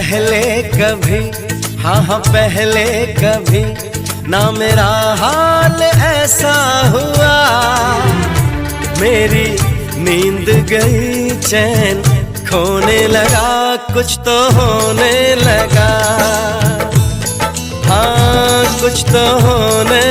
पहले कभी, हाँ हाँ पहले कभी ना मेरा हाल ऐसा हुआ। मेरी नींद गई, चैन खोने लगा, कुछ तो होने लगा, हाँ कुछ तो होने